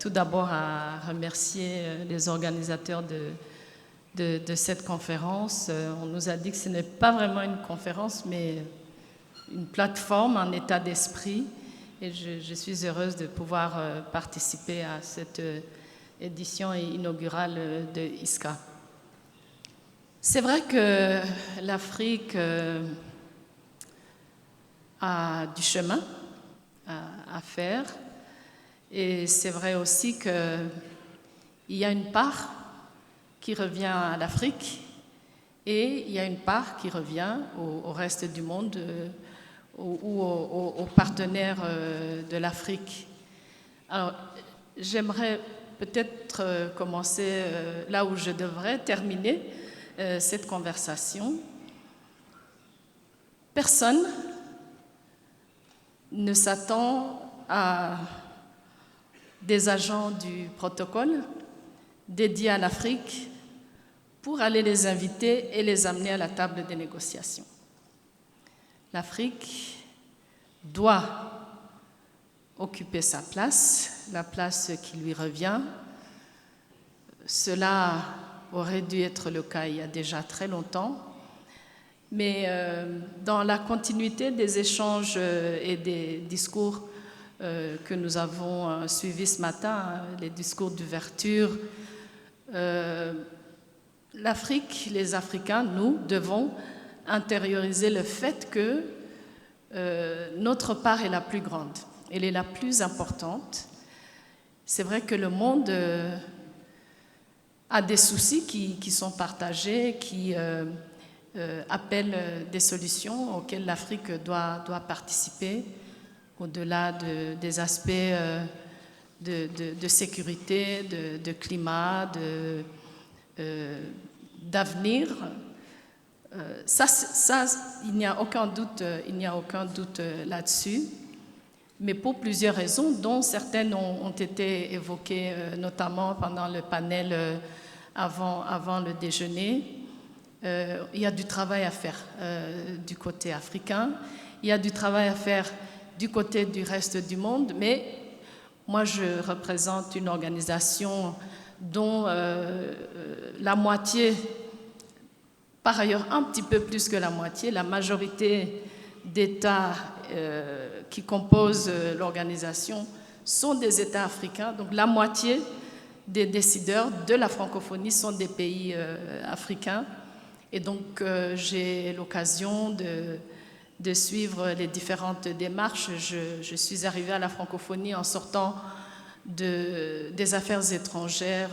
tout d'abord à remercier les organisateurs de cette conférence. On nous a dit que ce n'est pas vraiment une conférence, mais une plateforme, un état d'esprit. Et je suis heureuse de pouvoir participer à cette édition inaugurale de ISCA. C'est vrai que l'Afrique a du chemin à faire. Et c'est vrai aussi qu'il y a une part qui revient à l'Afrique et il y a une part qui revient au reste du monde ou aux partenaires de l'Afrique. Alors, j'aimerais peut-être commencer là où je devrais terminer cette conversation. Personne ne s'attend à des agents du protocole dédiés à l'Afrique pour aller les inviter et les amener à la table des négociations. L'Afrique doit occuper sa place, la place qui lui revient. Cela aurait dû être le cas il y a déjà très longtemps, mais dans la continuité des échanges et des discours que nous avons suivis ce matin, les discours d'ouverture, l'Afrique, les Africains, nous devons intérioriser le fait que notre part est la plus grande, elle est la plus importante. C'est vrai que le monde a des soucis qui sont partagés, qui appellent des solutions auxquelles l'Afrique doit participer, au-delà des aspects de sécurité, de climat, d'avenir. Ça, il n'y a aucun doute là-dessus, mais pour plusieurs raisons, dont certaines ont été évoquées, notamment pendant le panel avant le déjeuner. Il y a du travail à faire du côté africain, il y a du travail à faire du côté du reste du monde, mais moi je représente une organisation dont la moitié, par ailleurs un petit peu plus que la moitié, la majorité d'États qui composent l'organisation sont des États africains, donc la moitié des décideurs de la francophonie sont des pays africains. Et donc j'ai l'occasion de suivre les différentes démarches. Je suis arrivée à la francophonie en sortant des affaires étrangères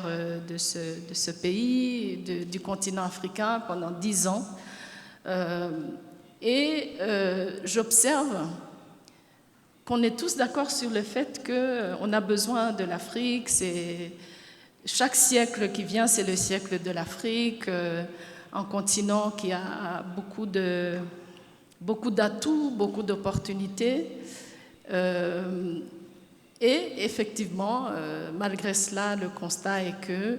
de ce pays, du continent africain pendant 10 ans. J'observe qu'on est tous d'accord sur le fait qu'on a besoin de l'Afrique. Chaque siècle qui vient, c'est le siècle de l'Afrique, un continent qui a beaucoup d'atouts, beaucoup d'opportunités. Et effectivement, malgré cela, le constat est que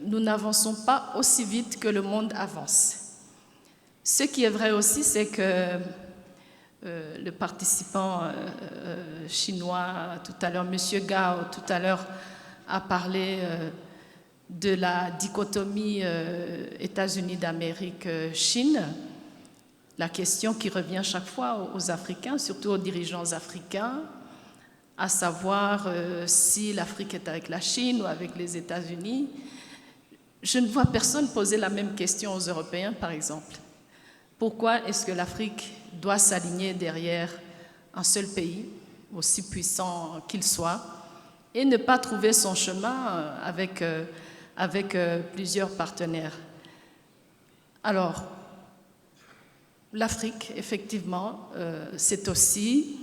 nous n'avançons pas aussi vite que le monde avance. Ce qui est vrai aussi, c'est que le participant chinois tout à l'heure, M. Gao, tout à l'heure, a parlé de la dichotomie États-Unis d'Amérique-Chine. La question qui revient chaque fois aux Africains, surtout aux dirigeants africains, à savoir si l'Afrique est avec la Chine ou avec les États-Unis. Je ne vois personne poser la même question aux Européens, par exemple. Pourquoi est-ce que l'Afrique doit s'aligner derrière un seul pays, aussi puissant qu'il soit, et ne pas trouver son chemin avec plusieurs partenaires? Alors, l'Afrique, effectivement, c'est aussi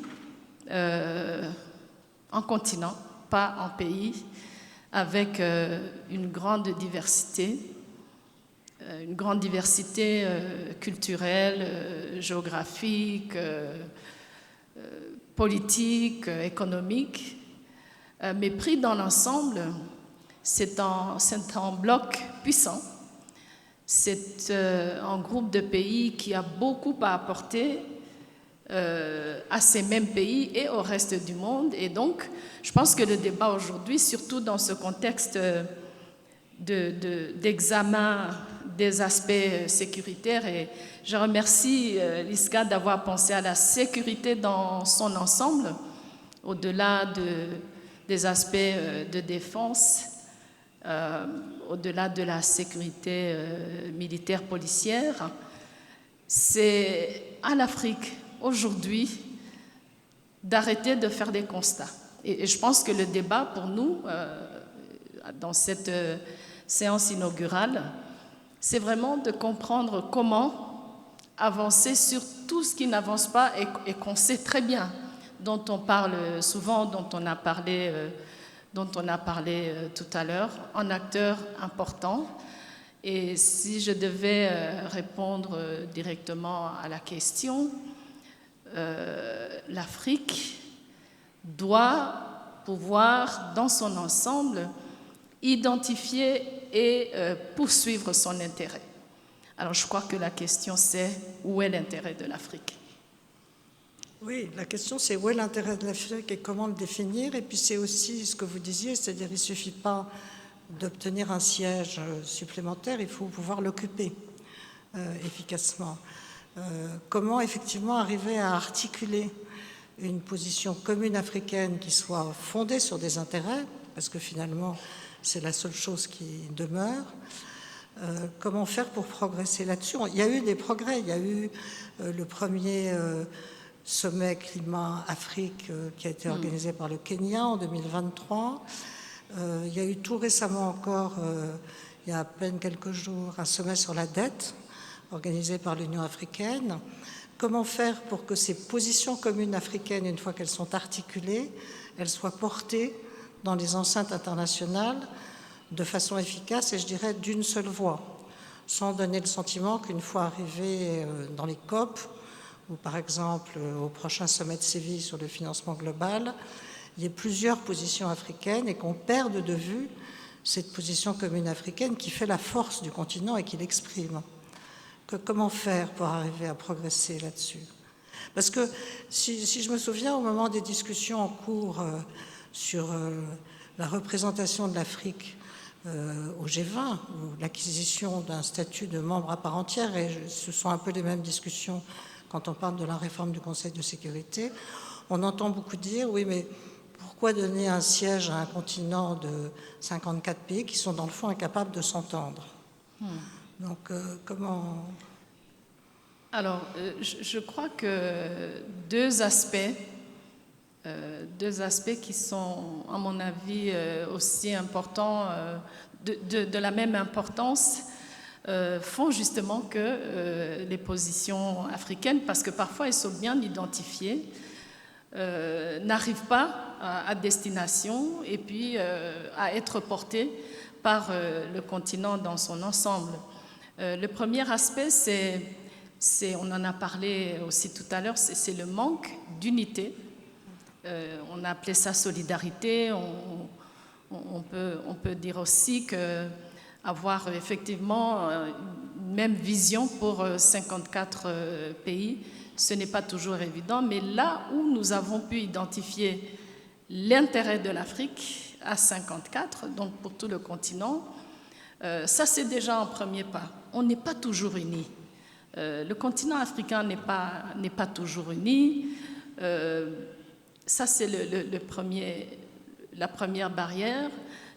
un continent, pas un pays, avec une grande diversité culturelle, géographique, politique, économique. Mais pris dans l'ensemble, c'est un bloc puissant. C'est un groupe de pays qui a beaucoup à apporter à ces mêmes pays et au reste du monde. Et donc, je pense que le débat aujourd'hui, surtout dans ce contexte d'examen des aspects sécuritaires, et je remercie l'ISCA d'avoir pensé à la sécurité dans son ensemble, au-delà des aspects de défense, au-delà de la sécurité militaire policière. C'est à l'Afrique aujourd'hui d'arrêter de faire des constats. Et je pense que le débat pour nous, dans cette séance inaugurale, c'est vraiment de comprendre comment avancer sur tout ce qui n'avance pas et qu'on sait très bien, dont on parle souvent, dont on a parlé tout à l'heure, un acteur important. Et si je devais répondre directement à la question, l'Afrique doit pouvoir, dans son ensemble, identifier et poursuivre son intérêt. Alors je crois que la question c'est où est l'intérêt de l'Afrique? Oui, la question c'est où est l'intérêt de l'Afrique et comment le définir. Et puis c'est aussi ce que vous disiez, c'est-à-dire il ne suffit pas d'obtenir un siège supplémentaire, il faut pouvoir l'occuper efficacement. Comment effectivement arriver à articuler une position commune africaine qui soit fondée sur des intérêts, parce que finalement c'est la seule chose qui demeure. Comment faire pour progresser là-dessus? Il y a eu des progrès, il y a eu le premier sommet climat-Afrique qui a été organisé par le Kenya en 2023. Il y a eu tout récemment encore, il y a à peine quelques jours, un sommet sur la dette organisé par l'Union africaine. Comment faire pour que ces positions communes africaines, une fois qu'elles sont articulées, elles soient portées dans les enceintes internationales de façon efficace et je dirais d'une seule voix, sans donner le sentiment qu'une fois arrivé dans les COP, ou par exemple au prochain sommet de Séville sur le financement global, il y ait plusieurs positions africaines et qu'on perde de vue cette position commune africaine qui fait la force du continent et qui l'exprime. Comment faire pour arriver à progresser là-dessus? Parce que si je me souviens, au moment des discussions en cours sur la représentation de l'Afrique au G20, ou l'acquisition d'un statut de membre à part entière, et ce sont un peu les mêmes discussions quand on parle de la réforme du Conseil de sécurité, on entend beaucoup dire, oui, mais pourquoi donner un siège à un continent de 54 pays qui sont dans le fond incapables de s'entendre? Donc, comment... Alors, je crois que deux aspects qui sont, à mon avis, aussi importants, de la même importance, font justement que les positions africaines, parce que parfois elles sont bien identifiées, n'arrivent pas à destination et puis à être portées par le continent dans son ensemble. Le premier aspect, on en a parlé aussi tout à l'heure, c'est le manque d'unité. On a appelé ça solidarité. On peut dire aussi qu'avoir effectivement une même vision pour 54 pays, ce n'est pas toujours évident, mais là où nous avons pu identifier l'intérêt de l'Afrique à 54, donc pour tout le continent, ça c'est déjà un premier pas. On n'est pas toujours unis. Le continent africain n'est pas toujours uni. Ça c'est la première barrière.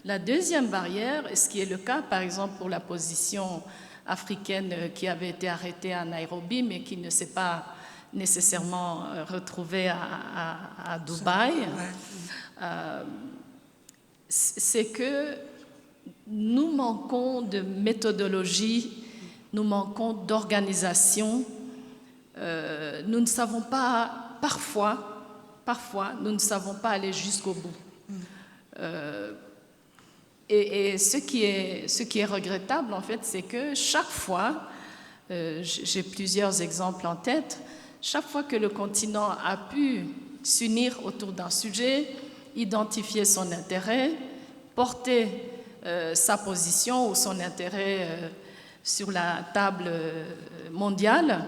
La deuxième barrière, et ce qui est le cas par exemple pour la position africaine qui avait été arrêtée à Nairobi, mais qui ne s'est pas nécessairement retrouvée à Dubaï, c'est que nous manquons de méthodologie, nous manquons d'organisation, nous ne savons pas, parfois, nous ne savons pas aller jusqu'au bout. Et ce qui est regrettable, en fait, c'est que chaque fois, j'ai plusieurs exemples en tête, chaque fois que le continent a pu s'unir autour d'un sujet, identifier son intérêt, porter sa position ou son intérêt sur la table mondiale,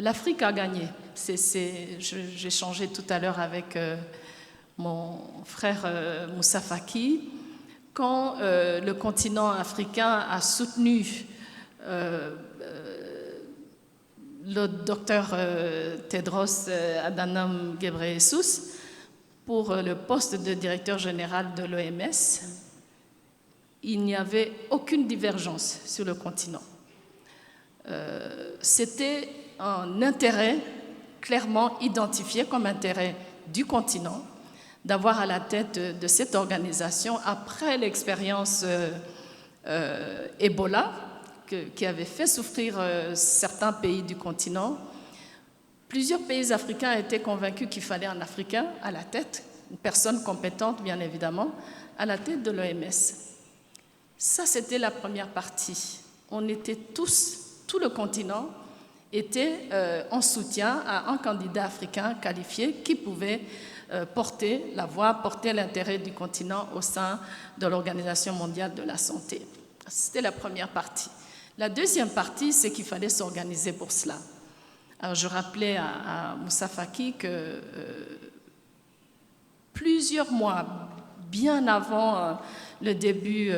l'Afrique a gagné. J'ai échangé tout à l'heure avec mon frère Moussa Faki. Quand le continent africain a soutenu le docteur Tedros Adhanom Ghebreyesus pour le poste de directeur général de l'OMS, il n'y avait aucune divergence sur le continent. C'était un intérêt clairement identifié comme intérêt du continent d'avoir à la tête de cette organisation, après l'expérience Ebola, qui avait fait souffrir certains pays du continent. Plusieurs pays africains étaient convaincus qu'il fallait un Africain à la tête, une personne compétente, bien évidemment, à la tête de l'OMS. Ça, c'était la première partie. On était tous, tout le continent, était en soutien à un candidat africain qualifié qui pouvait porter la voix, porter l'intérêt du continent au sein de l'Organisation mondiale de la santé. C'était la première partie. La deuxième partie, c'est qu'il fallait s'organiser pour cela. Alors, je rappelais à Moussa Faki que plusieurs mois, bien avant le début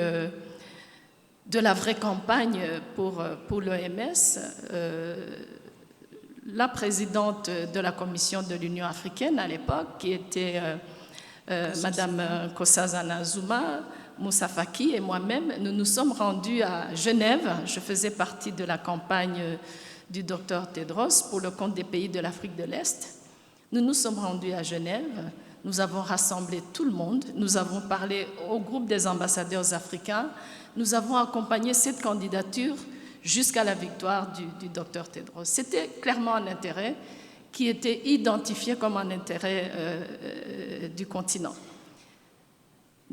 de la vraie campagne pour l'OMS, la présidente de la Commission de l'Union africaine à l'époque, qui était Madame Nkosazana Zuma, Moussa Faki et moi-même, nous nous sommes rendus à Genève. Je faisais partie de la campagne du docteur Tedros pour le compte des pays de l'Afrique de l'Est. Nous nous sommes rendus à Genève, nous avons rassemblé tout le monde, nous avons parlé au groupe des ambassadeurs africains, nous avons accompagné cette candidature jusqu'à la victoire du docteur Tedros. C'était clairement un intérêt qui était identifié comme un intérêt du continent.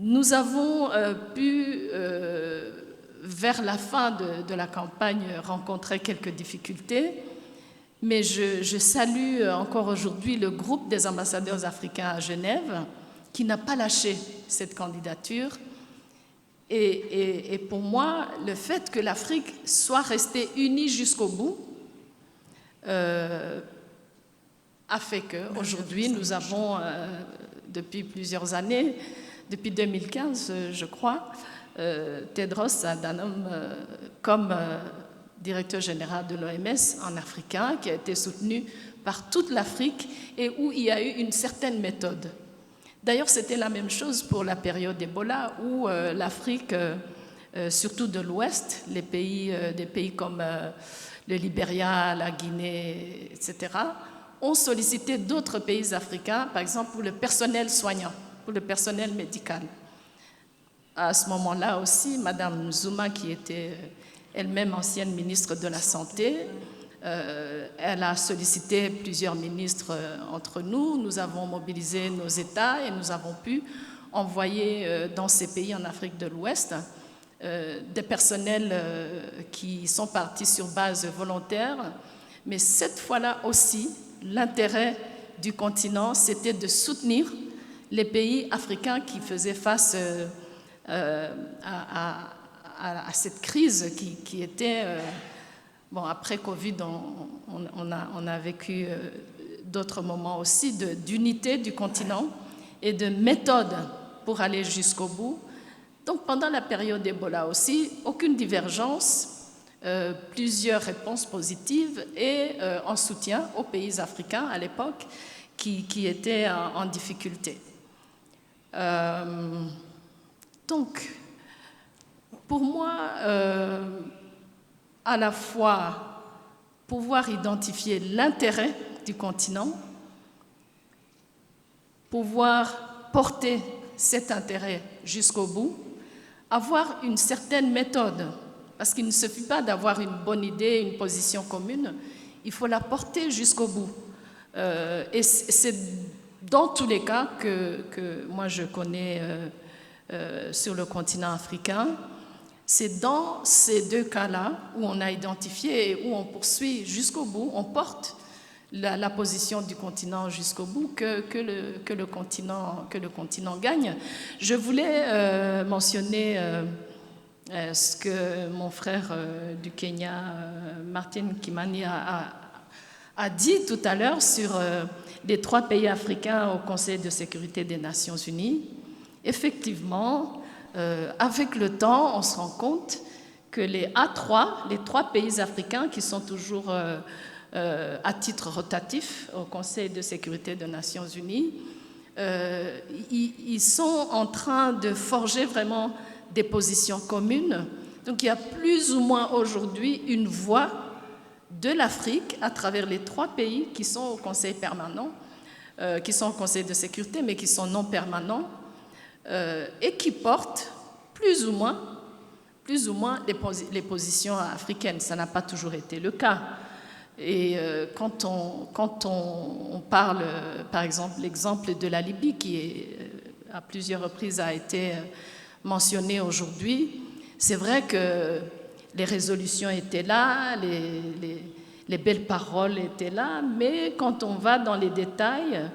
Nous avons pu, vers la fin de la campagne, rencontrer quelques difficultés, mais je salue encore aujourd'hui le groupe des ambassadeurs africains à Genève qui n'a pas lâché cette candidature. Et pour moi, le fait que l'Afrique soit restée unie jusqu'au bout a fait qu'aujourd'hui, nous avons, depuis plusieurs années, depuis 2015, je crois, Tedros Adhanom comme directeur général de l'OMS, un Africain qui a été soutenu par toute l'Afrique et où il y a eu une certaine méthode. D'ailleurs, c'était la même chose pour la période Ebola, où l'Afrique, surtout de l'Ouest, des pays comme le Libéria, la Guinée, etc., ont sollicité d'autres pays africains, par exemple pour le personnel soignant, pour le personnel médical. À ce moment-là aussi, Madame Zuma, qui était elle-même ancienne ministre de la Santé, elle a sollicité plusieurs ministres entre nous. Nous avons mobilisé nos États et nous avons pu envoyer dans ces pays en Afrique de l'Ouest des personnels qui sont partis sur base volontaire. Mais cette fois-là aussi, l'intérêt du continent, c'était de soutenir les pays africains qui faisaient face à cette crise qui était... Bon, après Covid, on a vécu d'autres moments aussi d'unité du continent et de méthode pour aller jusqu'au bout. Donc, pendant la période Ebola aussi, aucune divergence, plusieurs réponses positives et en soutien aux pays africains à l'époque qui étaient en difficulté. Donc, pour moi, à la fois pouvoir identifier l'intérêt du continent, pouvoir porter cet intérêt jusqu'au bout, avoir une certaine méthode, parce qu'il ne suffit pas d'avoir une bonne idée, une position commune, il faut la porter jusqu'au bout. Et c'est dans tous les cas que moi je connais sur le continent africain. C'est dans ces deux cas-là où on a identifié et où on poursuit jusqu'au bout, on porte la position du continent jusqu'au bout que le continent gagne. Je voulais mentionner ce que mon frère du Kenya, Martin Kimani, a a dit tout à l'heure sur les 3 pays africains au Conseil de sécurité des Nations Unies, effectivement, avec le temps, on se rend compte que les A3, les 3 pays africains qui sont toujours à titre rotatif au Conseil de sécurité des Nations Unies, ils sont en train de forger vraiment des positions communes. Donc il y a plus ou moins aujourd'hui une voix de l'Afrique à travers les 3 pays qui sont au Conseil permanent, qui sont au Conseil de sécurité, mais qui sont non permanents, et qui portent plus ou moins les positions africaines. Ça n'a pas toujours été le cas. Et quand on parle, par exemple, l'exemple de la Libye, qui à plusieurs reprises a été mentionné aujourd'hui, c'est vrai que les résolutions étaient là, les belles paroles étaient là, mais quand on va dans les détails,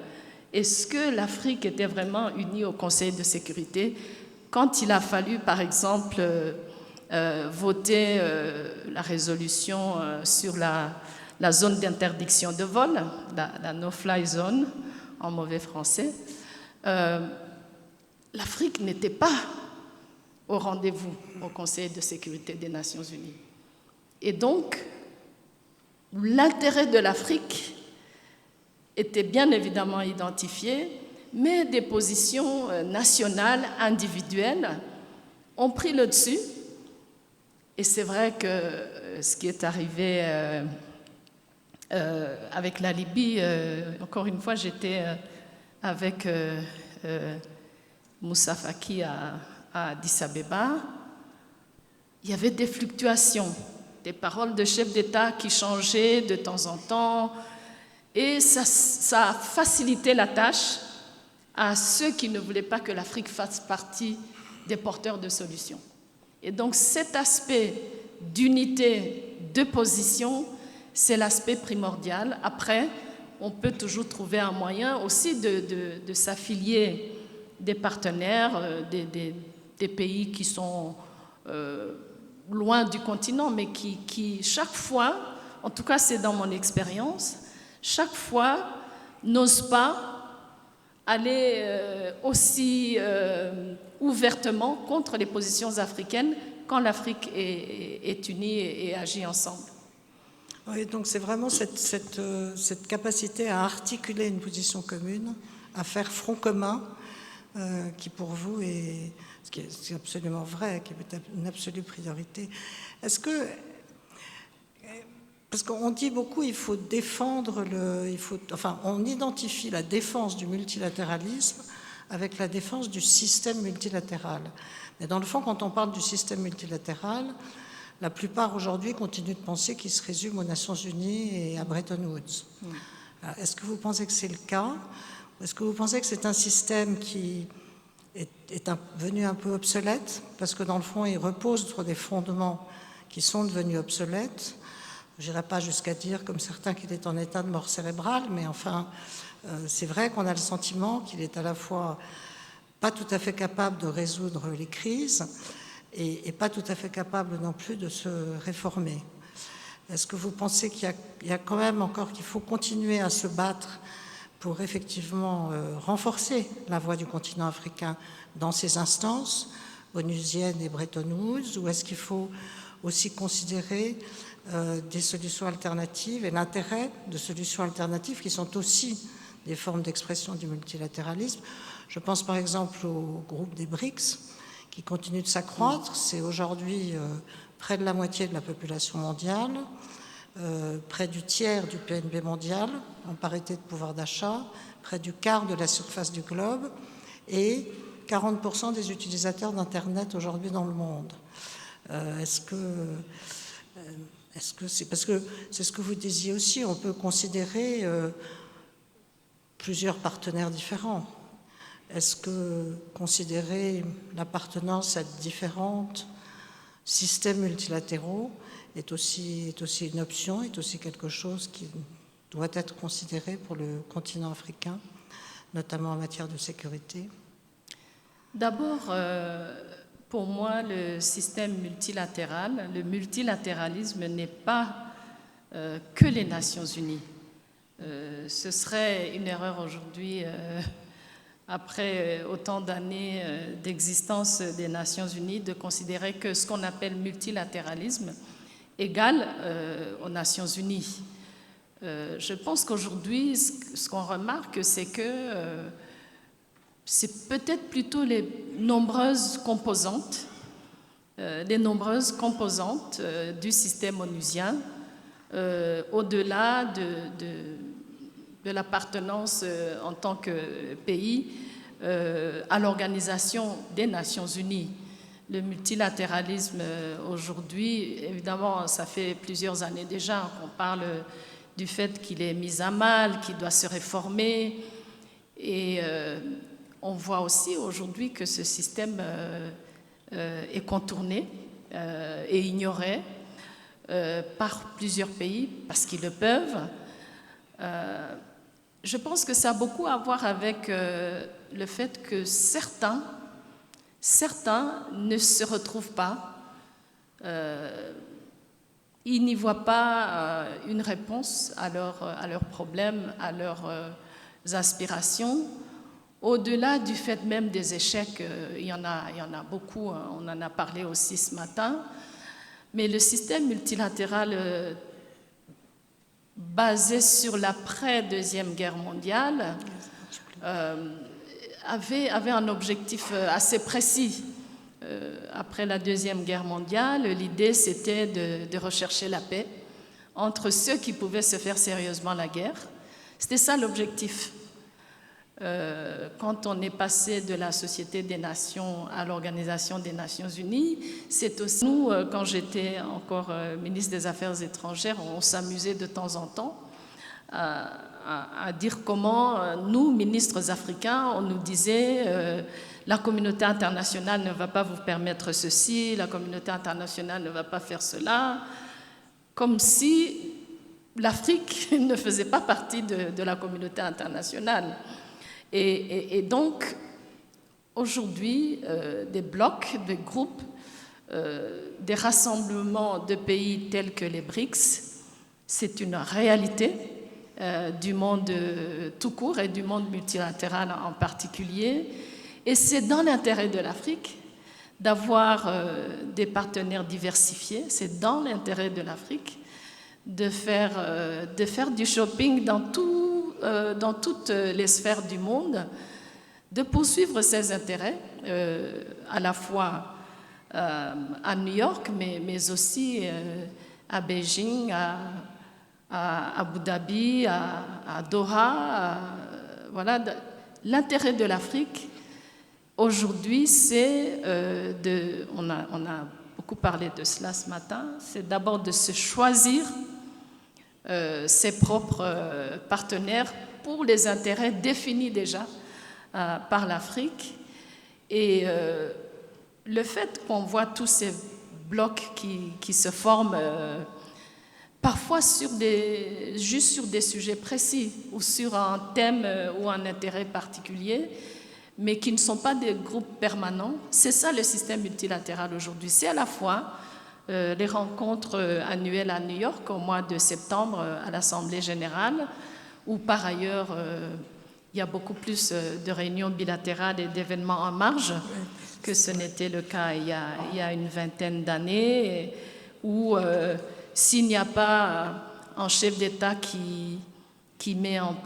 est-ce que l'Afrique était vraiment unie au Conseil de sécurité quand il a fallu, par exemple, voter la résolution sur la zone d'interdiction de vol, la no-fly zone, en mauvais français, l'Afrique n'était pas au rendez-vous au Conseil de sécurité des Nations Unies. Et donc, l'intérêt de l'Afrique était bien évidemment identifié, mais des positions nationales, individuelles, ont pris le dessus. Et c'est vrai que ce qui est arrivé avec la Libye, encore une fois, j'étais avec Moussa Faki à Addis Abeba. Il y avait des fluctuations, des paroles de chefs d'État qui changeaient de temps en temps, et ça a facilité la tâche à ceux qui ne voulaient pas que l'Afrique fasse partie des porteurs de solutions. Et donc cet aspect d'unité, de position, c'est l'aspect primordial. Après, on peut toujours trouver un moyen aussi de s'affilier des partenaires, des pays qui sont loin du continent, mais qui chaque fois, en tout cas c'est dans mon expérience, chaque fois n'osent pas aller aussi ouvertement contre les positions africaines quand l'Afrique est unie et agit ensemble. Oui, donc c'est vraiment cette capacité à articuler une position commune, à faire front commun, qui pour vous est, ce qui est absolument vrai, qui est une absolue priorité. Est-ce que, parce qu'on dit beaucoup, il faut défendre on identifie la défense du multilatéralisme avec la défense du système multilatéral. Mais dans le fond, quand on parle du système multilatéral, la plupart aujourd'hui continuent de penser qu'il se résume aux Nations Unies et à Bretton Woods. Est-ce que vous pensez que c'est le cas? Est-ce que vous pensez que c'est un système qui est devenu un peu obsolète? Parce que dans le fond, il repose sur des fondements qui sont devenus obsolètes. Je n'irai pas jusqu'à dire, comme certains, qu'il est en état de mort cérébrale, mais enfin, c'est vrai qu'on a le sentiment qu'il est à la fois pas tout à fait capable de résoudre les crises et pas tout à fait capable non plus de se réformer. Est-ce que vous pensez qu'il y a quand même encore qu'il faut continuer à se battre pour effectivement renforcer la voix du continent africain dans ces instances, onusiennes et Bretton Woods, ou est-ce qu'il faut aussi considérer des solutions alternatives et l'intérêt de solutions alternatives qui sont aussi des formes d'expression du multilatéralisme? Je pense par exemple au groupe des BRICS qui continue de s'accroître. C'est aujourd'hui près de la moitié de la population mondiale, près du tiers du PNB mondial en parité de pouvoir d'achat, près du quart de la surface du globe et 40% des utilisateurs d'Internet aujourd'hui dans le monde. Est-ce que c'est parce que c'est ce que vous disiez aussi, on peut considérer plusieurs partenaires différents. Est-ce que considérer l'appartenance à différents systèmes multilatéraux est aussi une option, est aussi quelque chose qui doit être considéré pour le continent africain, notamment en matière de sécurité? D'abord, pour moi, le système multilatéral, le multilatéralisme n'est pas que les Nations Unies. Ce serait une erreur aujourd'hui, après autant d'années d'existence des Nations Unies, de considérer que ce qu'on appelle multilatéralisme égale aux Nations Unies. Je pense qu'aujourd'hui, ce qu'on remarque, c'est que c'est peut-être plutôt les nombreuses composantes du système onusien, au-delà de l'appartenance en tant que pays à l'Organisation des Nations Unies. Le multilatéralisme aujourd'hui, évidemment, ça fait plusieurs années déjà qu'on parle du fait qu'il est mis à mal, qu'il doit se réformer. Et on voit aussi aujourd'hui que ce système est contourné et ignoré par plusieurs pays parce qu'ils le peuvent. Je pense que ça a beaucoup à voir avec le fait que certains ne se retrouvent pas. Ils n'y voient pas une réponse à leurs problèmes, à leurs aspirations. Au-delà du fait même des échecs, il y en a beaucoup, on en a parlé aussi ce matin, mais le système multilatéral basé sur l'après-Deuxième Guerre mondiale avait un objectif assez précis. Après la Deuxième Guerre mondiale, l'idée c'était de rechercher la paix entre ceux qui pouvaient se faire sérieusement la guerre. C'était ça l'objectif. Quand on est passé de la Société des Nations à l'Organisation des Nations Unies, c'est aussi nous, quand j'étais encore ministre des Affaires étrangères, on s'amusait de temps en temps à dire comment nous, ministres africains, on nous disait la communauté internationale ne va pas vous permettre ceci, la communauté internationale ne va pas faire cela, comme si l'Afrique ne faisait pas partie de la communauté internationale. Et donc, aujourd'hui, des blocs, des groupes, des rassemblements de pays tels que les BRICS, c'est une réalité du monde tout court et du monde multilatéral en particulier. Et c'est dans l'intérêt de l'Afrique d'avoir des partenaires diversifiés, c'est dans l'intérêt de l'Afrique de faire du shopping dans toutes les sphères du monde, de poursuivre ses intérêts, à la fois à New York, mais aussi à Beijing, à Abu Dhabi, à Doha. Voilà, l'intérêt de l'Afrique aujourd'hui, c'est on a beaucoup parlé de cela ce matin, c'est d'abord de se choisir ses propres partenaires pour les intérêts définis déjà par l'Afrique. Et le fait qu'on voit tous ces blocs qui se forment parfois juste sur des sujets précis ou sur un thème ou un intérêt particulier, mais qui ne sont pas des groupes permanents, c'est ça le système multilatéral aujourd'hui. C'est à la fois les rencontres annuelles à New York au mois de septembre à l'Assemblée générale, où par ailleurs il y a beaucoup plus de réunions bilatérales et d'événements en marge que ce n'était le cas il y a une vingtaine d'années, où s'il n'y a pas un chef d'État qui met un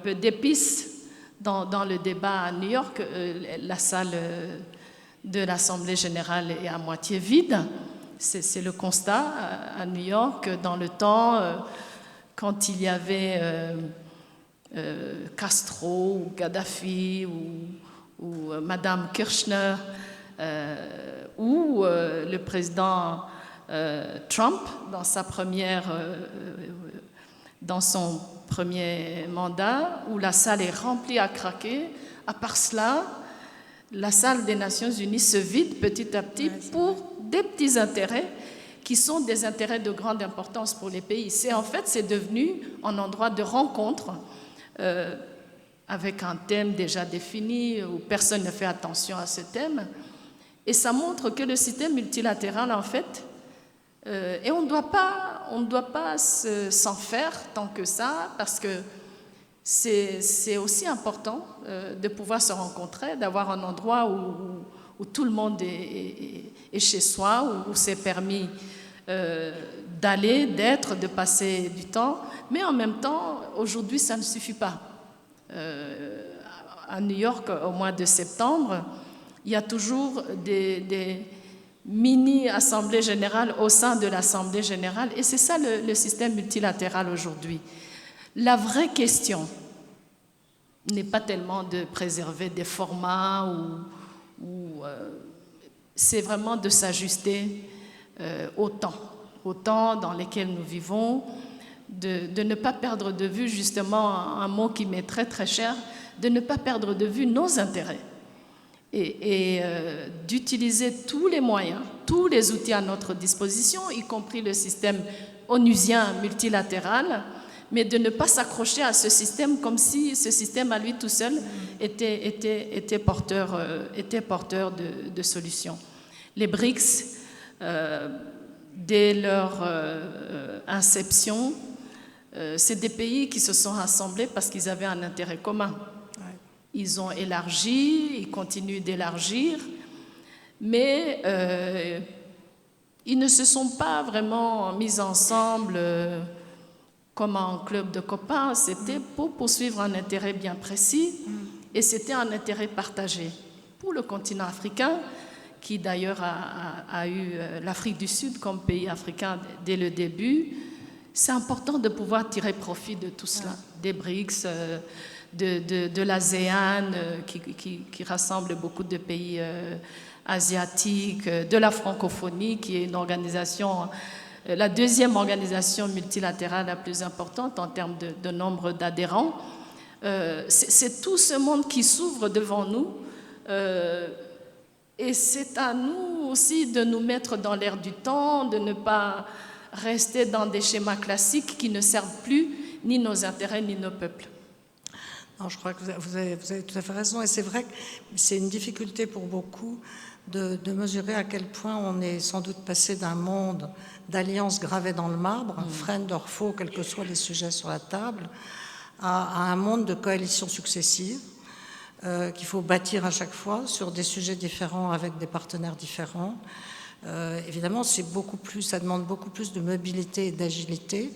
peu d'épices dans le débat à New York, la salle de l'Assemblée générale est à moitié vide. C'est le constat à New York. Dans le temps, quand il y avait Castro ou Kadhafi ou Madame Kirchner ou le président Trump dans son premier mandat, où la salle est remplie à craquer. À part cela, la salle des Nations Unies se vide petit à petit pour des petits intérêts qui sont des intérêts de grande importance pour les pays. C'est devenu un endroit de rencontre avec un thème déjà défini où personne ne fait attention à ce thème. Et ça montre que le système multilatéral, en fait, et on ne doit pas s'en faire tant que ça, parce que c'est aussi important de pouvoir se rencontrer, d'avoir un endroit où tout le monde est chez soi, où c'est permis d'aller, d'être, de passer du temps. Mais en même temps, aujourd'hui, ça ne suffit pas. À New York, au mois de septembre, il y a toujours des mini-assemblées générales au sein de l'Assemblée générale. Et c'est ça le système multilatéral aujourd'hui. La vraie question n'est pas tellement de préserver des formats c'est vraiment de s'ajuster au temps dans lequel nous vivons, de ne pas perdre de vue justement un mot qui m'est très très cher, de ne pas perdre de vue nos intérêts et d'utiliser tous les moyens, tous les outils à notre disposition, y compris le système onusien multilatéral, mais de ne pas s'accrocher à ce système comme si ce système à lui tout seul était porteur de solutions. Les BRICS, dès leur inception, c'est des pays qui se sont rassemblés parce qu'ils avaient un intérêt commun. Ils ont élargi, ils continuent d'élargir, mais ils ne se sont pas vraiment mis ensemble comme un club de copains. C'était pour poursuivre un intérêt bien précis et c'était un intérêt partagé pour le continent africain, qui d'ailleurs a eu l'Afrique du Sud comme pays africain dès le début. C'est important de pouvoir tirer profit de tout cela, des BRICS, de l'ASEAN qui rassemble beaucoup de pays asiatiques, de la francophonie qui est une organisation, la deuxième organisation multilatérale la plus importante en termes de nombre d'adhérents. C'est tout ce monde qui s'ouvre devant nous et c'est à nous aussi de nous mettre dans l'air du temps, de ne pas rester dans des schémas classiques qui ne servent plus ni nos intérêts ni nos peuples. Non, je crois que vous avez tout à fait raison et c'est vrai que c'est une difficulté pour beaucoup de mesurer à quel point on est sans doute passé d'un monde d'alliances gravées dans le marbre, friend or foe, quels que soient les sujets sur la table, à un monde de coalitions successives qu'il faut bâtir à chaque fois sur des sujets différents avec des partenaires différents. Évidemment, ça demande beaucoup plus de mobilité et d'agilité,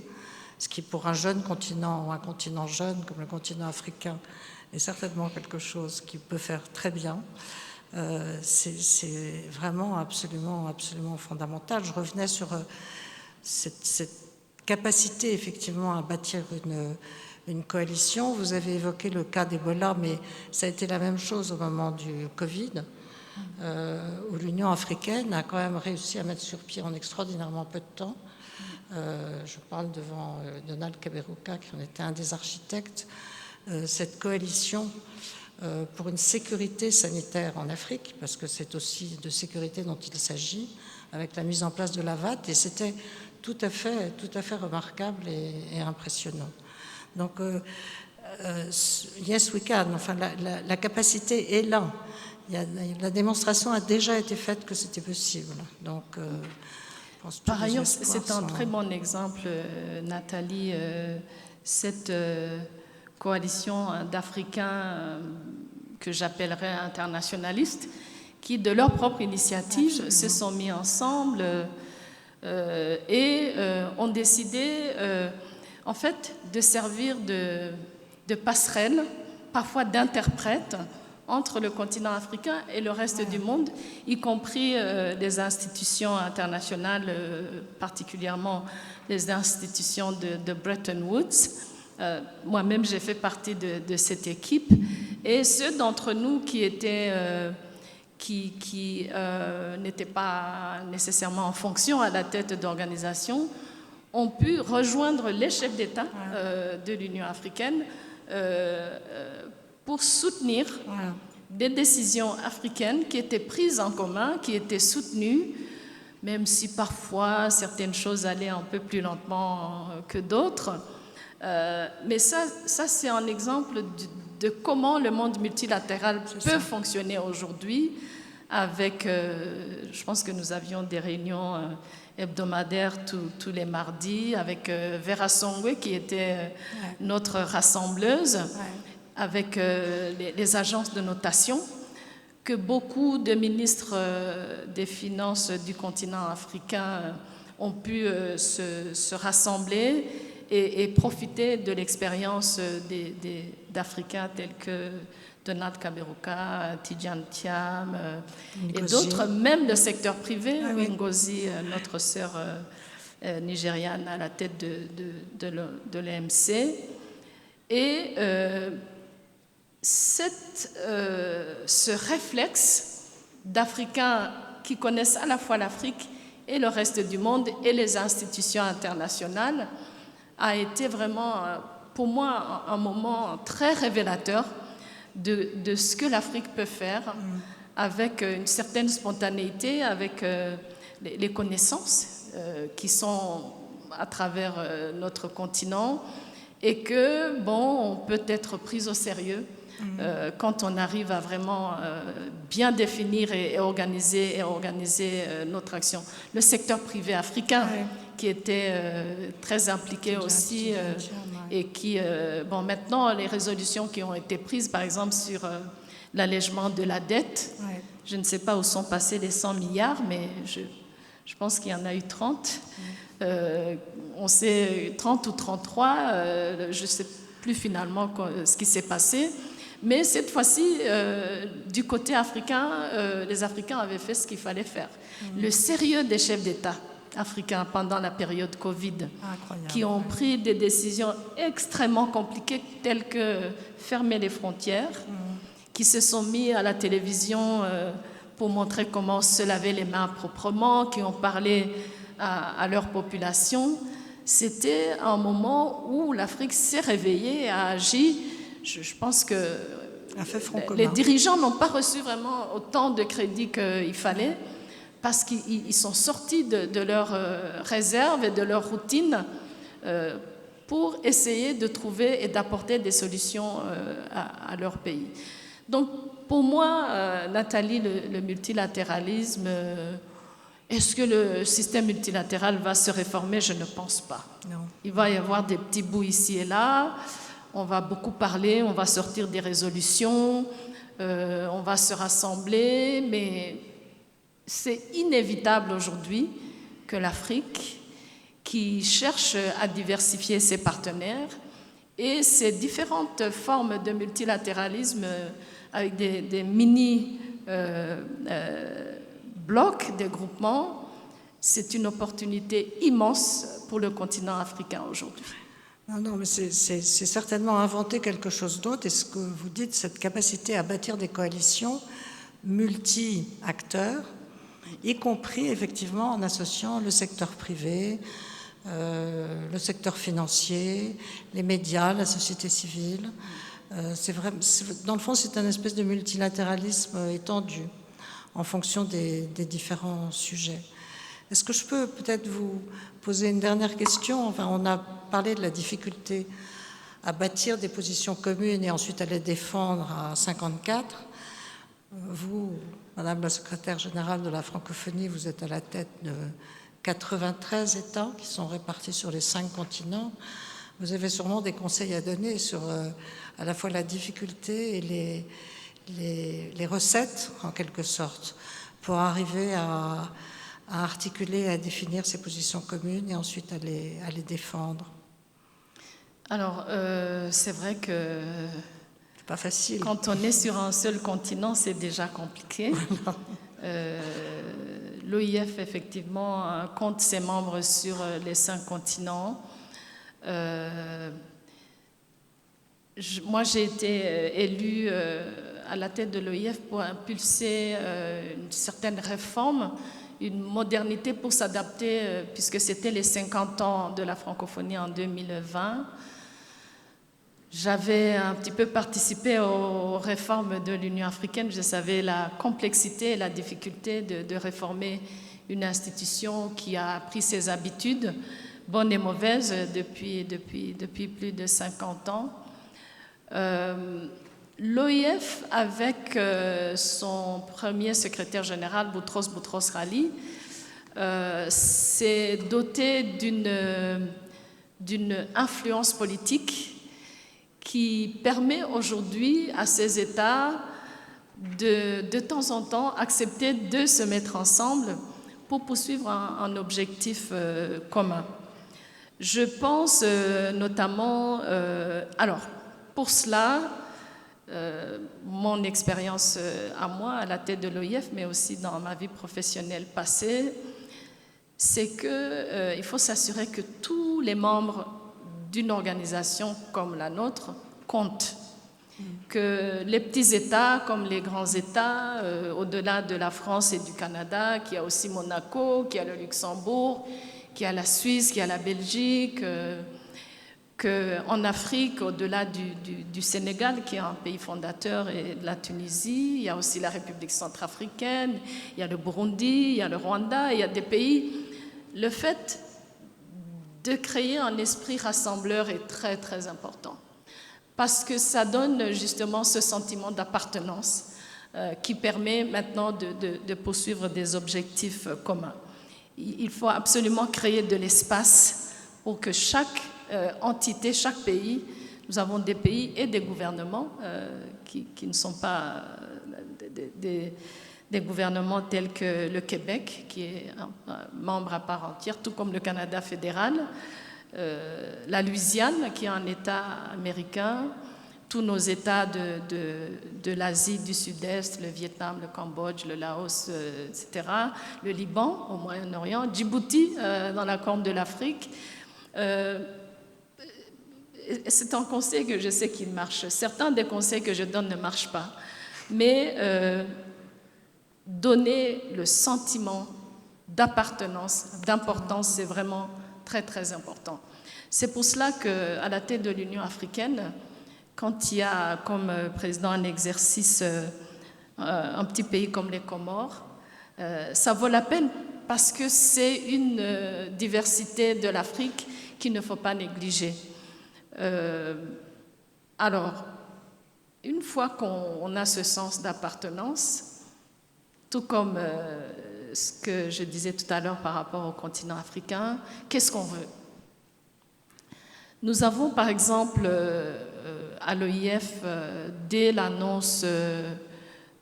ce qui pour un jeune continent ou un continent jeune comme le continent africain est certainement quelque chose qui peut faire très bien. C'est vraiment absolument fondamental. Je revenais sur cette capacité effectivement à bâtir une coalition. Vous avez évoqué le cas d'Ebola, mais ça a été la même chose au moment du Covid, où l'Union africaine a quand même réussi à mettre sur pied en extraordinairement peu de temps. Je parle devant Donald Kaberuka, qui en était un des architectes, cette coalition pour une sécurité sanitaire en Afrique, parce que c'est aussi de sécurité dont il s'agit, avec la mise en place de la VAT, et c'était tout à fait remarquable et impressionnant. Donc, yes we can, enfin la capacité est là. La démonstration a déjà été faite que c'était possible. Donc, par ailleurs, c'est un très bon exemple, Nathalie, cette coalition d'Africains que j'appellerais internationalistes, qui de leur propre initiative se sont mis ensemble et ont décidé en fait de servir de passerelle, parfois d'interprète entre le continent africain et le reste du monde, y compris les institutions internationales, particulièrement les institutions de Bretton Woods. Moi-même, j'ai fait partie de cette équipe. Et ceux d'entre nous qui n'étaient pas nécessairement en fonction à la tête d'organisation ont pu rejoindre les chefs d'État de l'Union africaine pour soutenir des décisions africaines qui étaient prises en commun, qui étaient soutenues, même si parfois certaines choses allaient un peu plus lentement que d'autres. Mais ça c'est un exemple de comment le monde multilatéral peut fonctionner aujourd'hui, avec, je pense que nous avions des réunions hebdomadaires tous les mardis, avec Vera Songwe qui était notre rassembleuse, avec les agences de notation, que beaucoup de ministres des Finances du continent africain ont pu se rassembler et profiter de l'expérience d'Africains tels que Donald Kaberuka, Tidjane Thiam et d'autres, même le secteur privé, Ngozi, notre sœur nigériane à la tête de l'EMC. Et ce réflexe d'Africains qui connaissent à la fois l'Afrique et le reste du monde et les institutions internationales a été vraiment, pour moi, un moment très révélateur de ce que l'Afrique peut faire avec une certaine spontanéité, avec les connaissances qui sont à travers notre continent et que, bon, on peut être pris au sérieux quand on arrive à vraiment bien définir et organiser notre action. Le secteur privé africain qui était très impliqué aussi et qui, bon, maintenant, les résolutions qui ont été prises, par exemple, sur l'allègement de la dette, je ne sais pas où sont passés les 100 milliards, mais je pense qu'il y en a eu 30. On sait 30 ou 33, je ne sais plus finalement ce qui s'est passé. Mais cette fois-ci, du côté africain, les Africains avaient fait ce qu'il fallait faire. Le sérieux des chefs d'État africains pendant la période Covid, qui ont pris des décisions extrêmement compliquées telles que fermer les frontières, qui se sont mis à la télévision pour montrer comment se laver les mains proprement, qui ont parlé à leur population. C'était un moment où l'Afrique s'est réveillée et a agi. Je pense que les dirigeants n'ont pas reçu vraiment autant de crédit qu'il fallait parce qu'ils sont sortis de leurs réserves et de leur routine pour essayer de trouver et d'apporter des solutions à leur pays. Donc, pour moi, Nathalie, le multilatéralisme, est-ce que le système multilatéral va se réformer? Je ne pense pas. Non. Il va y avoir des petits bouts ici et là. On va beaucoup parler, on va sortir des résolutions, on va se rassembler, mais c'est inévitable aujourd'hui que l'Afrique, qui cherche à diversifier ses partenaires et ces différentes formes de multilatéralisme avec des mini-blocs, des groupements, c'est une opportunité immense pour le continent africain aujourd'hui. Non, mais c'est certainement inventer quelque chose d'autre. Et ce que vous dites, cette capacité à bâtir des coalitions multi-acteurs, y compris effectivement en associant le secteur privé, le secteur financier, les médias, la société civile. C'est vrai, dans le fond, c'est un espèce de multilatéralisme étendu en fonction des différents sujets. Est-ce que je peux peut-être vous poser une dernière question? Enfin, on a parlé de la difficulté à bâtir des positions communes et ensuite à les défendre à 54. Vous, Madame la secrétaire générale de la francophonie, vous êtes à la tête de 93 États qui sont répartis sur les 5 continents. Vous avez sûrement des conseils à donner sur à la fois la difficulté et les recettes, en quelque sorte, pour arriver à articuler, à définir ces positions communes et ensuite à les défendre. Alors, c'est vrai que c'est pas facile. Quand on est sur un seul continent, c'est déjà compliqué. L'OIF, effectivement, compte ses membres sur les 5 continents. Moi, j'ai été élue à la tête de l'OIF pour impulser une certaine réforme, une modernité pour s'adapter, puisque c'était les 50 ans de la francophonie en 2020. J'avais un petit peu participé aux réformes de l'Union africaine. Je savais la complexité et la difficulté de réformer une institution qui a pris ses habitudes, bonnes et mauvaises, depuis plus de 50 ans. L'OIF, avec son premier secrétaire général, Boutros Boutros-Ghali, s'est doté d'une influence politique qui permet aujourd'hui à ces États de temps en temps accepter de se mettre ensemble pour poursuivre un objectif commun. Je pense notamment, alors pour cela, mon expérience à moi à la tête de l'OIF, mais aussi dans ma vie professionnelle passée, c'est qu'il faut s'assurer que tous les membres d'une organisation comme la nôtre comptent. Que les petits États comme les grands États, au-delà de la France et du Canada, qu'il y a aussi Monaco, qu'il y a le Luxembourg, qu'il y a la Suisse, qu'il y a la Belgique, qu'en Afrique, au-delà du Sénégal, qui est un pays fondateur, et de la Tunisie, il y a aussi la République centrafricaine, il y a le Burundi, il y a le Rwanda, il y a des pays. Le fait de créer un esprit rassembleur est très, très important. Parce que ça donne justement ce sentiment d'appartenance qui permet maintenant de poursuivre des objectifs communs. Il faut absolument créer de l'espace pour que chaque entité, chaque pays, nous avons des pays et des gouvernements qui ne sont pas des gouvernements tels que le Québec, qui est un membre à part entière, tout comme le Canada fédéral, la Louisiane, qui est un État américain, tous nos États de l'Asie du Sud-Est, le Vietnam, le Cambodge, le Laos, etc., le Liban au Moyen-Orient, Djibouti dans la Corne de l'Afrique. C'est un conseil que je sais qu'il marche. Certains des conseils que je donne ne marchent pas. Mais donner le sentiment d'appartenance, d'importance, c'est vraiment très, très important. C'est pour cela qu'à la tête de l'Union africaine, quand il y a comme président en exercice un petit pays comme les Comores, ça vaut la peine parce que c'est une diversité de l'Afrique qu'il ne faut pas négliger. Alors, une fois qu'on a ce sens d'appartenance, tout comme ce que je disais tout à l'heure par rapport au continent africain, qu'est-ce qu'on veut? Nous avons par exemple à l'OIF, dès l'annonce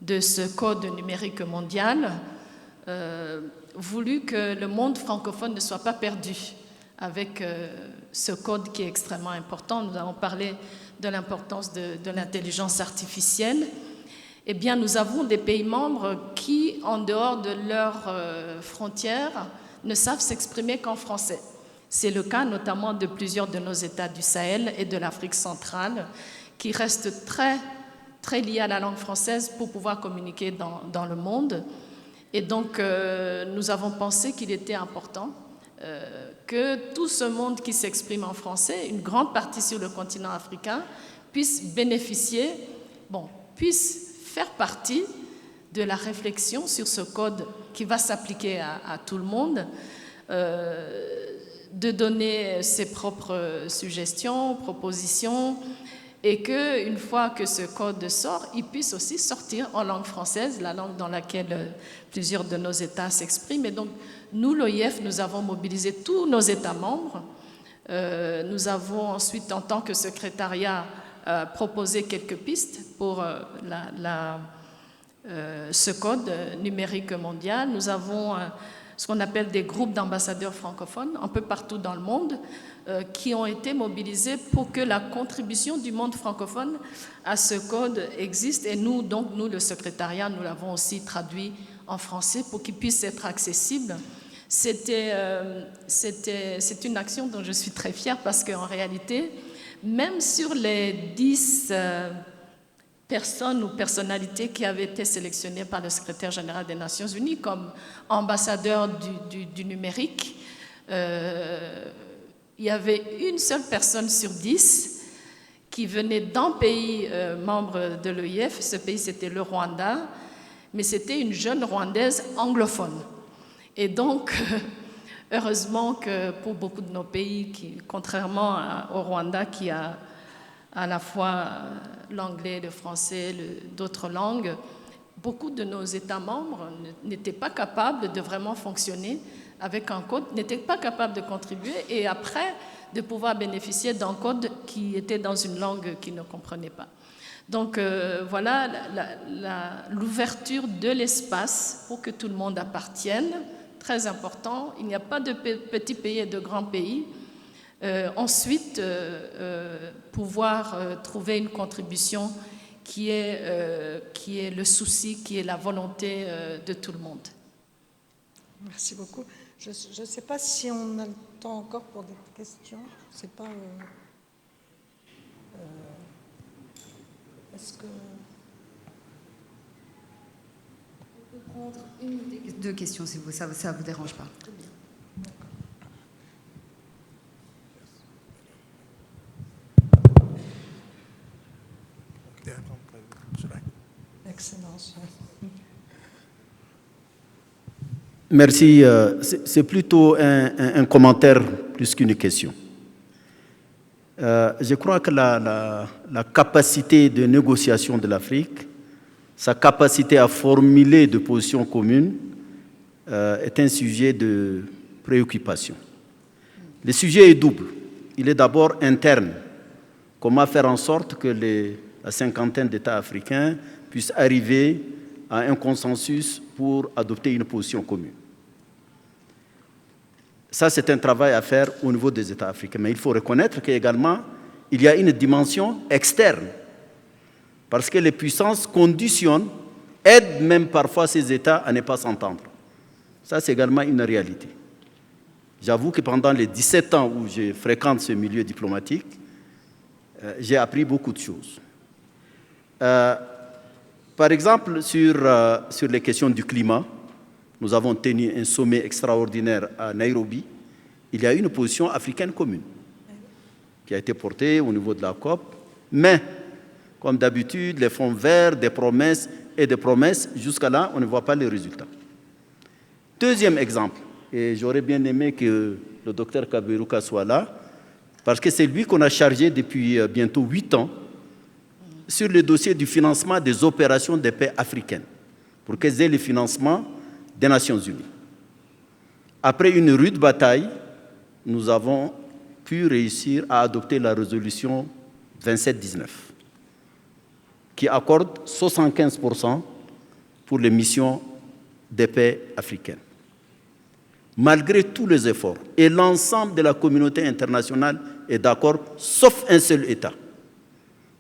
de ce code numérique mondial, voulu que le monde francophone ne soit pas perdu avec ce code qui est extrêmement important. Nous avons parlé de l'importance de l'intelligence artificielle. Eh bien, nous avons des pays membres qui, en dehors de leurs frontières, ne savent s'exprimer qu'en français. C'est le cas notamment de plusieurs de nos États du Sahel et de l'Afrique centrale, qui restent très, très liés à la langue française pour pouvoir communiquer dans le monde. Et donc, nous avons pensé qu'il était important que tout ce monde qui s'exprime en français, une grande partie sur le continent africain, puisse bénéficier, puisse faire partie de la réflexion sur ce code qui va s'appliquer à tout le monde, de donner ses propres suggestions, propositions, et qu'une fois que ce code sort, il puisse aussi sortir en langue française, la langue dans laquelle plusieurs de nos États s'expriment. Et donc, nous, l'OIF, nous avons mobilisé tous nos États membres. Nous avons ensuite, en tant que secrétariat, proposé quelques pistes pour ce code numérique mondial. Nous avons ce qu'on appelle des groupes d'ambassadeurs francophones un peu partout dans le monde qui ont été mobilisés pour que la contribution du monde francophone à ce code existe. Et nous, le secrétariat, nous l'avons aussi traduit en français pour qu'il puisse être accessible. C'est une action dont je suis très fière parce qu'en réalité, même sur les 10 personnes ou personnalités qui avaient été sélectionnées par le secrétaire général des Nations Unies comme ambassadeurs du numérique, il y avait une seule personne sur 10 qui venait d'un pays membre de l'OIF. Ce pays, c'était le Rwanda, mais c'était une jeune Rwandaise anglophone. Et donc, heureusement que pour beaucoup de nos pays, contrairement au Rwanda qui a à la fois l'anglais, le français, d'autres langues, beaucoup de nos États membres n'étaient pas capables de vraiment fonctionner avec un code, n'étaient pas capables de contribuer et après de pouvoir bénéficier d'un code qui était dans une langue qu'ils ne comprenaient pas. Donc voilà l'ouverture de l'espace pour que tout le monde appartienne, très important. Il n'y a pas de petits pays et de grands pays. Ensuite, pouvoir trouver une contribution qui est le souci, qui est la volonté de tout le monde. Merci beaucoup. Je ne sais pas si on a le temps encore pour des questions. Je ne sais pas. Est-ce que... On peut prendre une ou deux questions si ça ne vous dérange pas. Excellence. Merci. C'est plutôt un commentaire plus qu'une question. Je crois que la capacité de négociation de l'Afrique, sa capacité à formuler des positions communes est un sujet de préoccupation. Le sujet est double. Il est d'abord interne. Comment faire en sorte que la cinquantaine d'États africains puissent arriver à un consensus pour adopter une position commune. Ça, c'est un travail à faire au niveau des États africains. Mais il faut reconnaître qu'également, il y a une dimension externe. Parce que les puissances conditionnent, aident même parfois ces États à ne pas s'entendre. Ça, c'est également une réalité. J'avoue que pendant les 17 ans où je fréquente ce milieu diplomatique, j'ai appris beaucoup de choses. Par exemple, sur les questions du climat, nous avons tenu un sommet extraordinaire à Nairobi. Il y a une position africaine commune qui a été portée au niveau de la COP. Mais, comme d'habitude, les fonds verts, des promesses et des promesses, jusqu'à là, on ne voit pas les résultats. Deuxième exemple, et j'aurais bien aimé que le docteur Kaberuka soit là, parce que c'est lui qu'on a chargé depuis bientôt 8 ans sur le dossier du financement des opérations de paix africaines, pour qu'elles aient le financement des Nations Unies. Après une rude bataille, nous avons pu réussir à adopter la résolution 2719, qui accorde 75% pour les missions de paix africaines. Malgré tous les efforts, et l'ensemble de la communauté internationale est d'accord, sauf un seul État.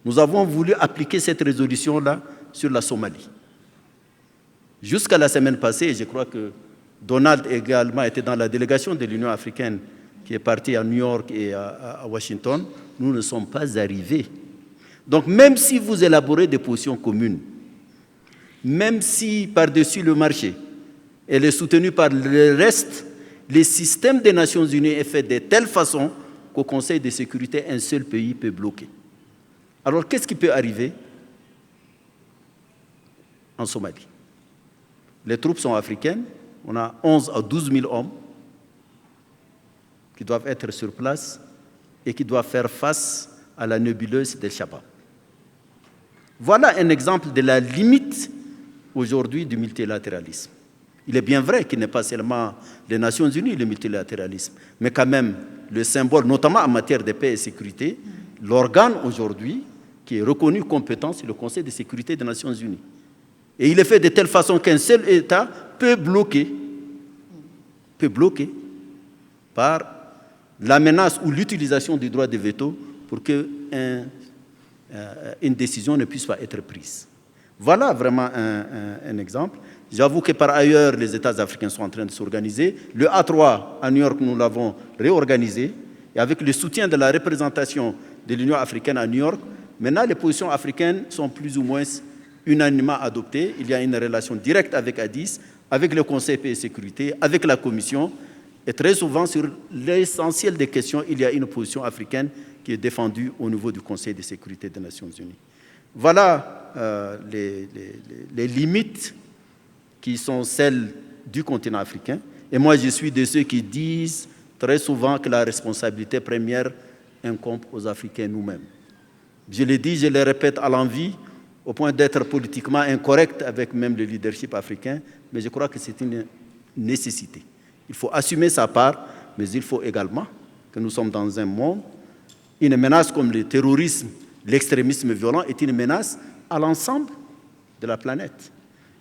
Nous avons voulu appliquer cette résolution-là sur la Somalie. Jusqu'à la semaine passée, et je crois que Donald également était dans la délégation de l'Union africaine qui est partie à New York et à Washington, nous ne sommes pas arrivés. Donc même si vous élaborez des positions communes, même si par-dessus le marché, elle est soutenue par le reste, le système des Nations Unies est fait de telle façon qu'au Conseil de sécurité, un seul pays peut bloquer. Alors qu'est-ce qui peut arriver en Somalie? Les troupes sont africaines, on a 11 à 12 000 hommes qui doivent être sur place et qui doivent faire face à la nébuleuse des Shabab. Voilà un exemple de la limite aujourd'hui du multilatéralisme. Il est bien vrai qu'il n'est pas seulement les Nations Unies le multilatéralisme, mais quand même le symbole, notamment en matière de paix et sécurité, l'organe aujourd'hui qui est reconnu compétent, c'est le Conseil de sécurité des Nations Unies. Et il est fait de telle façon qu'un seul État peut bloquer par la menace ou l'utilisation du droit de veto pour qu'une décision ne puisse pas être prise. Voilà vraiment un exemple. J'avoue que par ailleurs, les États africains sont en train de s'organiser. Le A3 à New York, nous l'avons réorganisé. Et avec le soutien de la représentation de l'Union africaine à New York, maintenant les positions africaines sont plus ou moins unanimement adoptées. Il y a une relation directe avec Addis, avec le Conseil paix et sécurité, avec la Commission. Et très souvent, sur l'essentiel des questions, il y a une position africaine qui est défendue au niveau du Conseil de sécurité des Nations Unies. Voilà les limites qui sont celles du continent africain. Et moi, je suis de ceux qui disent très souvent que la responsabilité première incombe aux Africains nous-mêmes. Je l'ai dit, je le répète à l'envi, au point d'être politiquement incorrect avec même le leadership africain, mais je crois que c'est une nécessité. Il faut assumer sa part, mais il faut également que nous sommes dans un monde, une menace comme le terrorisme, l'extrémisme violent est une menace à l'ensemble de la planète.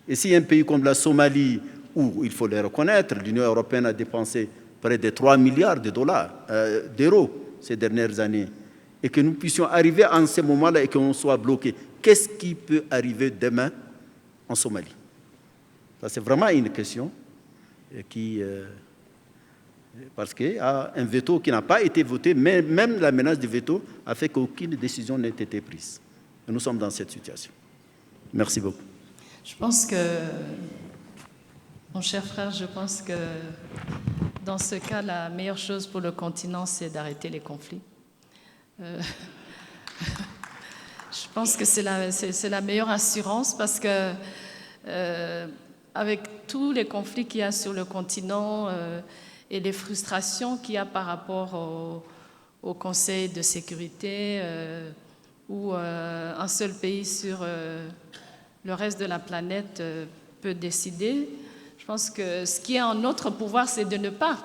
Et si un pays comme la Somalie, où, il faut le reconnaître, l'Union européenne a dépensé près de 3 milliards d'euros ces dernières années, et que nous puissions arriver en ce moment-là et qu'on soit bloqué, qu'est-ce qui peut arriver demain en Somalie? Ça, c'est vraiment une question qui... parce qu'il y a un veto qui n'a pas été voté, mais même la menace du veto a fait qu'aucune décision n'ait été prise. Et nous sommes dans cette situation. Merci beaucoup. Je pense que, mon cher frère, je pense que dans ce cas, la meilleure chose pour le continent, c'est d'arrêter les conflits. Je pense que c'est la meilleure assurance parce que avec tous les conflits qu'il y a sur le continent et les frustrations qu'il y a par rapport au Conseil de sécurité où un seul pays sur le reste de la planète peut décider, je pense que ce qui est en notre pouvoir, c'est de ne pas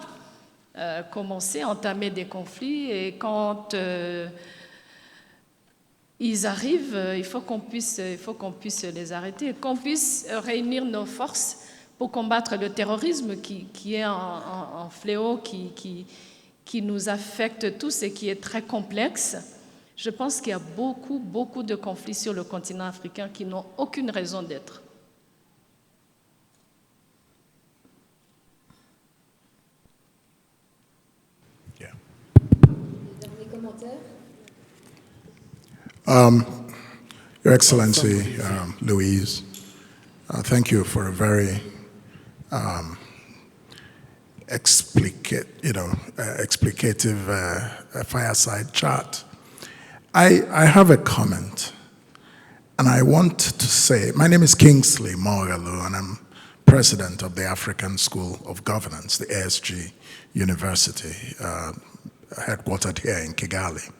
commencer à entamer des conflits et quand ils arrivent, il faut qu'on puisse les arrêter, qu'on puisse réunir nos forces pour combattre le terrorisme qui est un fléau qui nous affecte tous et qui est très complexe. Je pense qu'il y a beaucoup de conflits sur le continent africain qui n'ont aucune raison d'être. Your Excellency, Louise, thank you for a very explicative fireside chat. I have a comment, and I want to say, my name is Kingsley Mogalu, and I'm president of the African School of Governance, the ASG University, headquartered here in Kigali.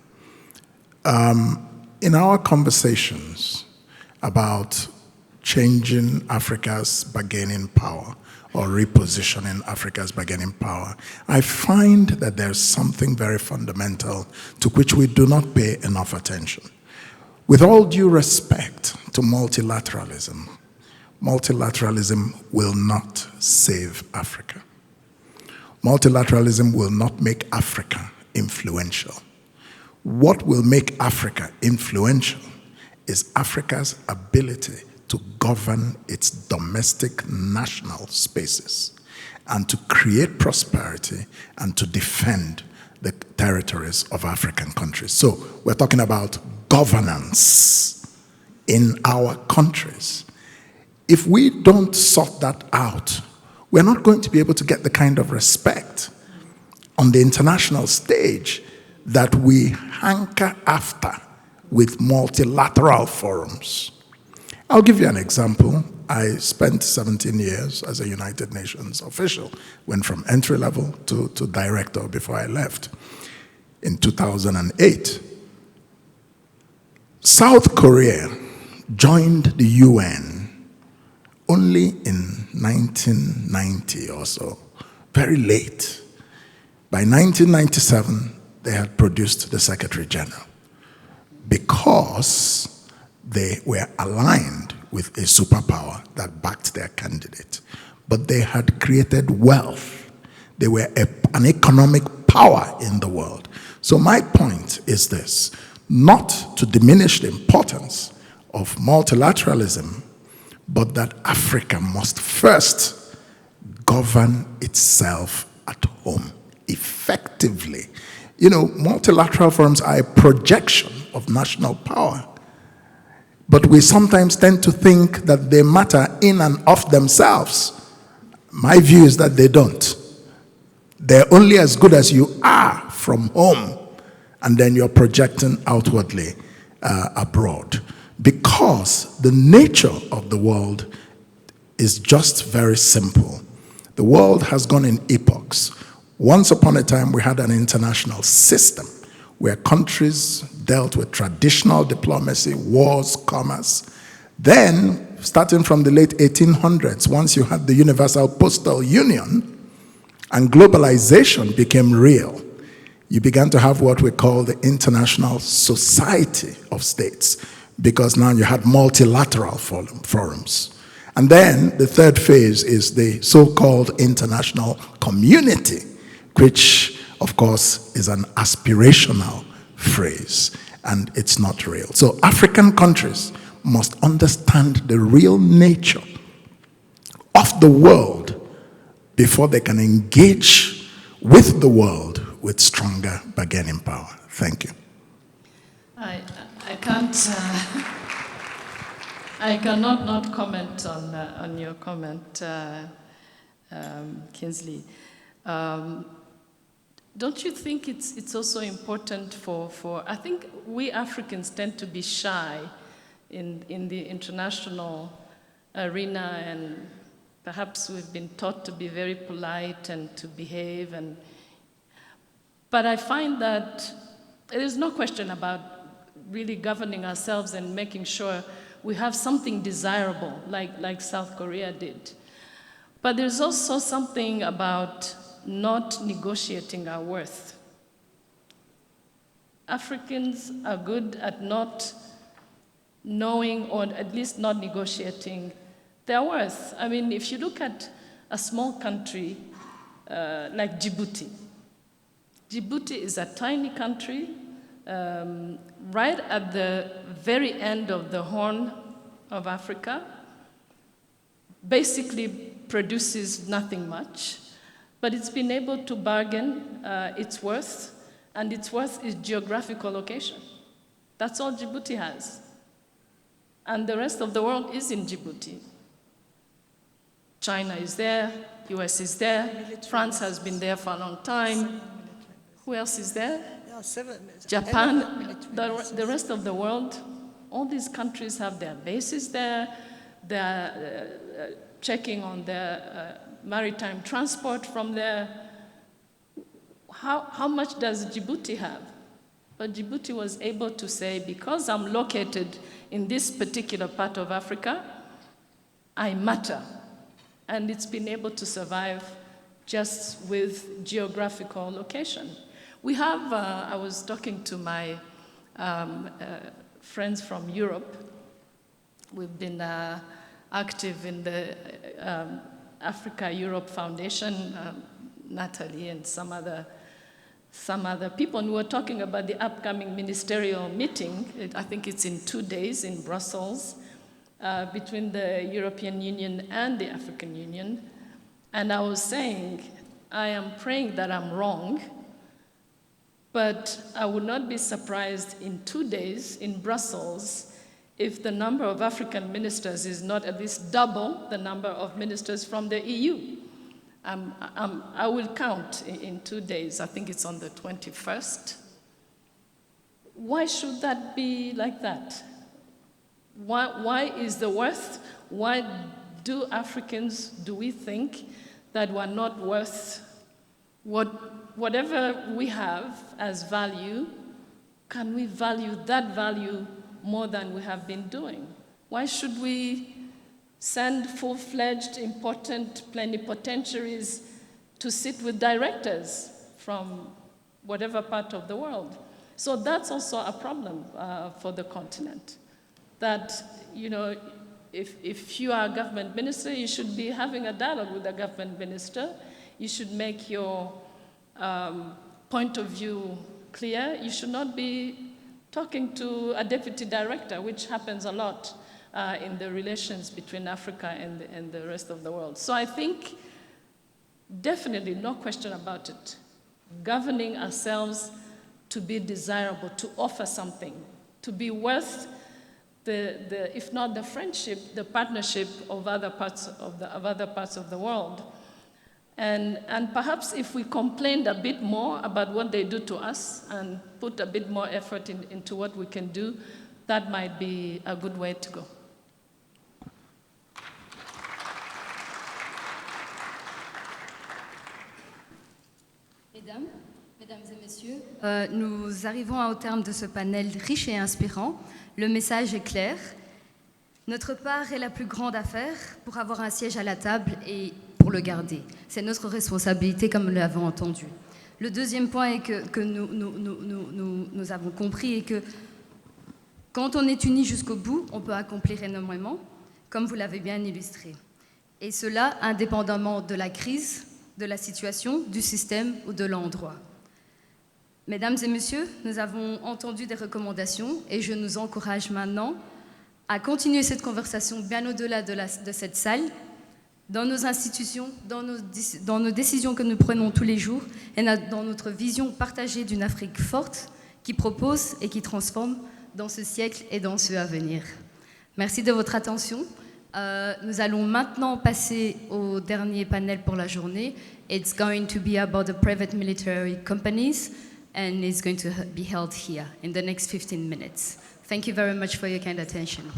In our conversations about changing Africa's bargaining power or repositioning Africa's bargaining power, I find that there's something very fundamental to which we do not pay enough attention. With all due respect to multilateralism, multilateralism will not save Africa. Multilateralism will not make Africa influential. What will make Africa influential is Africa's ability to govern its domestic national spaces and to create prosperity and to defend the territories of African countries. So we're talking about governance in our countries. If we don't sort that out, we're not going to be able to get the kind of respect on the international stage that we hanker after with multilateral forums. I'll give you an example. I spent 17 years as a United Nations official, went from entry level to director before I left in 2008. South Korea joined the UN only in 1990 or so, very late. By 1997, they had produced the Secretary General because they were aligned with a superpower that backed their candidate. But they had created wealth. They were an economic power in the world. So my point is this, not to diminish the importance of multilateralism, but that Africa must first govern itself at home effectively. You know, multilateral forums are a projection of national power. But we sometimes tend to think that they matter in and of themselves. My view is that they don't. They're only as good as you are from home, and then you're projecting outwardly abroad. Because the nature of the world is just very simple. The world has gone in epochs. Once upon a time, we had an international system where countries dealt with traditional diplomacy, wars, commerce. Then, starting from the late 1800s, once you had the Universal Postal Union and globalization became real, you began to have what we call the International Society of States, because now you had multilateral forums. And then the third phase is the so-called international community, which, of course, is an aspirational phrase, and it's not real. So African countries must understand the real nature of the world before they can engage with the world with stronger bargaining power. Thank you. I can't. I cannot not comment on your comment, Kingsley. Don't you think it's also important for I think we Africans tend to be shy in the international arena, and perhaps we've been taught to be very polite and to behave, but I find that there's no question about really governing ourselves and making sure we have something desirable like South Korea did. But there's also something about not negotiating our worth. Africans are good at not knowing, or at least not negotiating their worth. I mean, if you look at a small country like Djibouti, Djibouti is a tiny country right at the very end of the Horn of Africa, basically produces nothing much, but it's been able to bargain its worth, and its worth is geographical location. That's all Djibouti has. And the rest of the world is in Djibouti. China is there, US is there, France has been there for a long time. Who else is there? Japan, the rest of the world, all these countries have their bases there, they're checking on their maritime transport from there. How much does Djibouti have? But Djibouti was able to say, because I'm located in this particular part of Africa, I matter. And it's been able to survive just with geographical location. We have, I was talking to my friends from Europe. We've been active in the Africa-Europe Foundation, Natalie and some other people, and we were talking about the upcoming ministerial meeting. I think it's in 2 days in Brussels, between the European Union and the African Union. And I was saying, I am praying that I'm wrong, but I would not be surprised in 2 days in Brussels if the number of African ministers is not at least double the number of ministers from the EU. I will count in 2 days. I think it's on the 21st. Why should that be like that? Why is the worth? Why do we think that we're not worth whatever we have as value? Can we value that value more than we have been doing? Why should we send full-fledged, important plenipotentiaries to sit with directors from whatever part of the world? So that's also a problem for the continent. That, you know, if you are a government minister, you should be having a dialogue with the government minister. You should make your point of view clear. You should not be talking to a deputy director, which happens a lot in the relations between Africa and the rest of the world. So I think, definitely, no question about it, governing ourselves to be desirable, to offer something, to be worth if not the friendship, the partnership of other parts of the world. And perhaps if we complained a bit more about what they do to us and put a bit more effort into what we can do, that might be a good way to go. Mesdames et messieurs, nous arrivons au terme de ce panel riche et inspirant. Le message est clair. Notre part est la plus grande affaire pour avoir un siège à la table et pour le garder. C'est notre responsabilité, comme nous l'avons entendu. Le deuxième point est que nous avons compris est que quand on est unis jusqu'au bout, on peut accomplir énormément, comme vous l'avez bien illustré. Et cela indépendamment de la crise, de la situation, du système ou de l'endroit. Mesdames et messieurs, nous avons entendu des recommandations et je nous encourage maintenant à continuer cette conversation bien au-delà de cette salle, dans nos institutions, dans nos décisions que nous prenons tous les jours et dans notre vision partagée d'une Afrique forte qui propose et qui transforme dans ce siècle et dans ceux à venir. Merci de votre attention. Nous allons maintenant passer au dernier panel pour la journée. It's going to be about the private military companies and it's going to be held here in the next 15 minutes. Thank you very much for your kind attention.